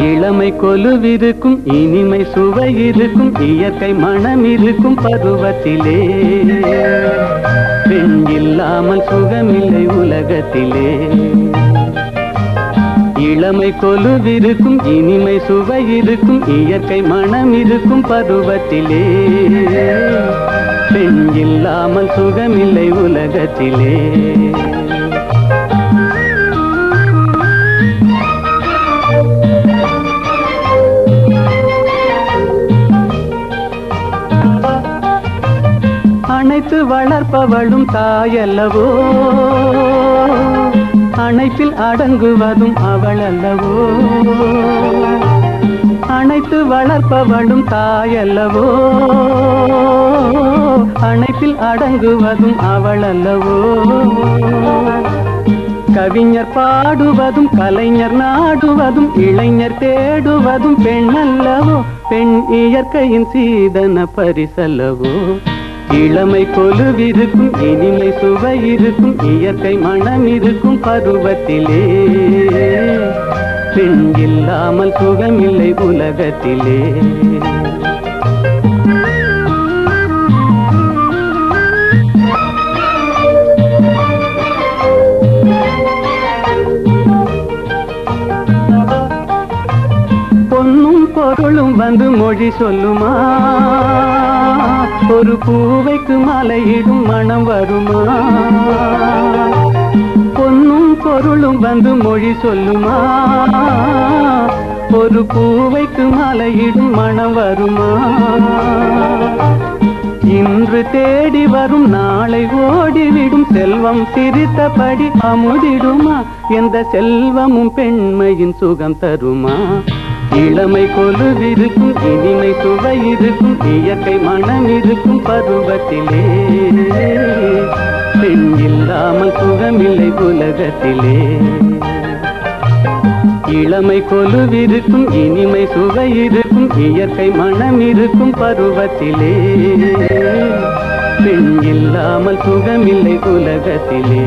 இளமை கொலுவிருக்கும் இனிமை சுவை இருக்கும் இயற்கை மனம் இருக்கும் பருவத்திலே பெண் இல்லாமல் சுகமில்லை உலகத்திலே இளமை கொலுவிருக்கும் இனிமை சுவை இருக்கும் இயற்கை மனம் இருக்கும் பருவத்திலே பெண் இல்லாமல் சுகமில்லை உலகத்திலே அணைத்து வளர்ப்பவளும் தாயல்லவோ அணைப்பில் அடங்குவதும் அவள் அல்லவோ அணைத்து வளர்ப்பவளும் தாயல்லவோ அணைப்பில் அடங்குவதும் அவள் அல்லவோ கவிஞர் பாடுவதும் கலைஞர் நாடுவதும் இளைஞர் தேடுவதும் பெண் அல்லவோ பெண் இயற்கையின் சீதன பரிசல்லவோ இளமை கொலுவிருக்கும் இனிமை சுவை இருக்கும் இயற்கை மனம் இருக்கும் பருவத்திலே பெண் இல்லாமல் சுகமில்லை உலகத்திலே பொன்னும் பொருளும் வந்து மொழி சொல்லுமா ஒரு பூவைக்கு மலையிடும் மனம் வருமா பொன்னும் பொருளும் வந்து மொழி சொல்லுமா ஒரு பூவைக்கு மலையிடும் மனம் வருமா இன்று தேடி வரும் நாளை ஓடிவிடும் செல்வம் சிரித்தபடி அமுதிடுமா எந்த செல்வமும் பெண்மையின் சுகம் தருமா இளமை கொலுவிருக்கும் இனிமை சுவை இருக்கும் இயற்கை மனம் இருக்கும் பருவத்திலே பெண் இல்லாமல் சுகமில்லை உலகத்திலே இளமை கொலுவிருக்கும் இனிமை சுவை இருக்கும் இயற்கை மனம் இருக்கும் பருவத்திலே பெண் இல்லாமல் சுகமில்லை உலகத்திலே